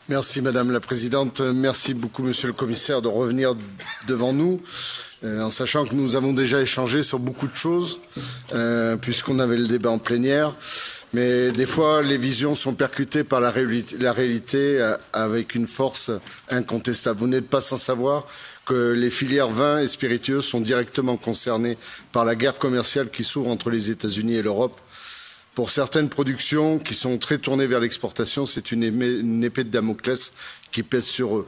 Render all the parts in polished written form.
Merci Madame la Présidente. Merci beaucoup Monsieur le Commissaire de revenir devant nous, en sachant que nous avons déjà échangé sur beaucoup de choses, puisqu'on avait le débat en plénière. Mais des fois, les visions sont percutées par la réalité avec une force incontestable. Vous n'êtes pas sans savoir que les filières vins et spiritueux sont directement concernées par la guerre commerciale qui s'ouvre entre les États-Unis et l'Europe. Pour certaines productions qui sont très tournées vers l'exportation, c'est une épée de Damoclès qui pèse sur eux.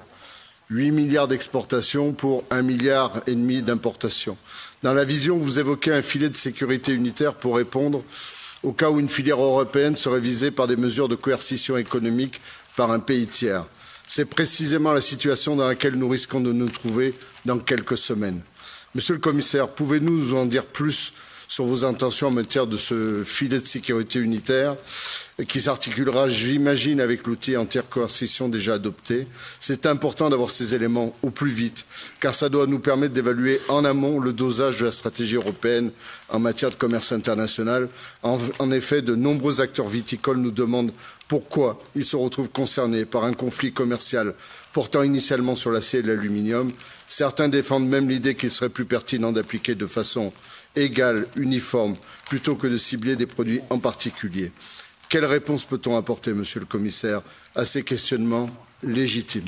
8 milliards d'exportations pour 1,5 milliard d'importations. Dans la vision, vous évoquez un filet de sécurité unitaire pour répondre au cas où une filière européenne serait visée par des mesures de coercition économique par un pays tiers. C'est précisément la situation dans laquelle nous risquons de nous trouver dans quelques semaines. Monsieur le Commissaire, pouvez-vous nous en dire plus sur vos intentions en matière de ce filet de sécurité unitaire qui s'articulera, j'imagine, avec l'outil anti-coercition déjà adopté. C'est important d'avoir ces éléments au plus vite, car ça doit nous permettre d'évaluer en amont le dosage de la stratégie européenne en matière de commerce international. En effet, de nombreux acteurs viticoles nous demandent pourquoi ils se retrouvent concernés par un conflit commercial portant initialement sur l'acier et l'aluminium. Certains défendent même l'idée qu'il serait plus pertinent d'appliquer de façon égale, uniforme, plutôt que de cibler des produits en particulier. Quelle réponse peut-on apporter, Monsieur le Commissaire, à ces questionnements légitimes?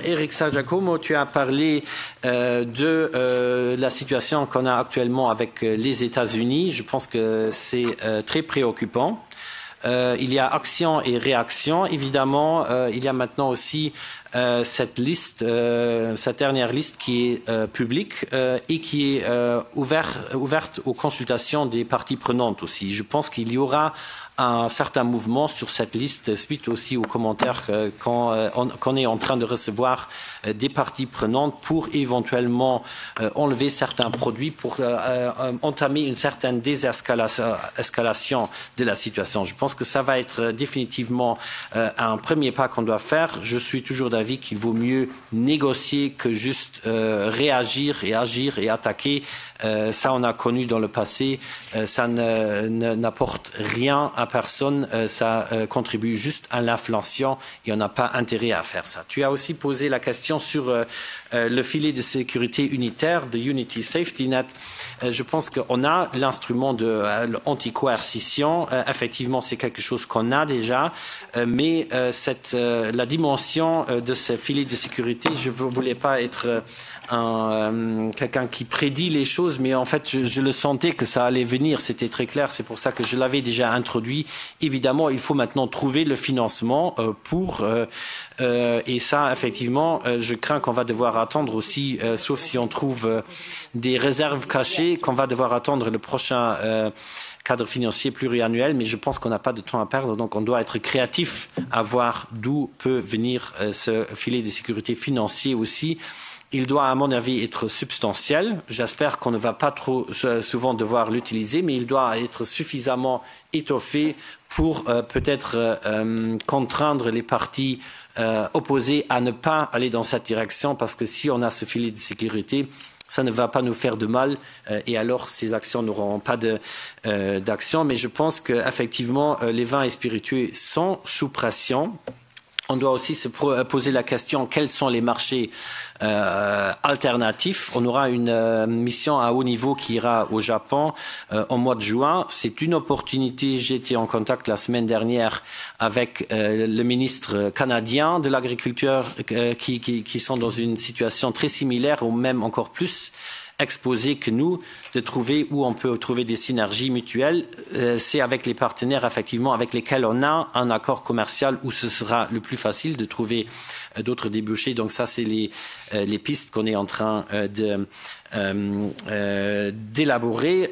Eric Giacomo, tu as parlé de la situation qu'on a actuellement avec les États-Unis. Je pense que c'est très préoccupant. Il y a action et réaction. Évidemment, il y a maintenant aussi cette liste, cette dernière liste qui est publique et qui est ouverte aux consultations des parties prenantes aussi. Je pense qu'il y aura un certain mouvement sur cette liste suite aussi aux commentaires qu'on est en train de recevoir des parties prenantes pour éventuellement enlever certains produits pour entamer une certaine désescalation de la situation. Je pense que ça va être définitivement un premier pas qu'on doit faire. Je suis toujours d'avis qu'il vaut mieux négocier que juste réagir et agir et attaquer. Ça, on a connu dans le passé. Ça n'apporte rien à personne. Ça contribue juste à l'inflation et on n'a pas intérêt à faire ça. Tu as aussi posé la question sur le filet de sécurité unitaire, de Unity Safety Net. Je pense qu'on a l'instrument de l'anti-coercition. Effectivement, c'est quelque chose qu'on a déjà, mais la dimension de ce filet de sécurité, je ne voulais pas être quelqu'un qui prédit les choses, mais en fait, je le sentais que ça allait venir. C'était très clair. C'est pour ça que je l'avais déjà introduit. Évidemment, il faut maintenant trouver le financement et ça, effectivement, je crains qu'on va devoir attendre aussi, sauf si on trouve des réserves cachées, qu'on va devoir attendre le prochain cadre financier pluriannuel, mais je pense qu'on n'a pas de temps à perdre, donc on doit être créatif à voir d'où peut venir ce filet de sécurité financier aussi. Il doit, à mon avis, être substantiel. J'espère qu'on ne va pas trop souvent devoir l'utiliser, mais il doit être suffisamment étoffé pour peut-être contraindre les parties opposées à ne pas aller dans cette direction, parce que si on a ce filet de sécurité, ça ne va pas nous faire de mal et alors ces actions n'auront pas d'action. Mais je pense qu'effectivement, les vins et spiritueux sont sous pression. On doit aussi se poser la question quels sont les marchés alternatifs. On aura une mission à haut niveau qui ira au Japon au mois de juin. C'est une opportunité. J'ai été en contact la semaine dernière avec le ministre canadien de l'Agriculture qui sont dans une situation très similaire ou même encore plus exposés que nous, de trouver où on peut trouver des synergies mutuelles. C'est avec les partenaires, effectivement, avec lesquels on a un accord commercial où ce sera le plus facile de trouver d'autres débouchés. Donc ça, c'est les pistes qu'on est en train d'élaborer.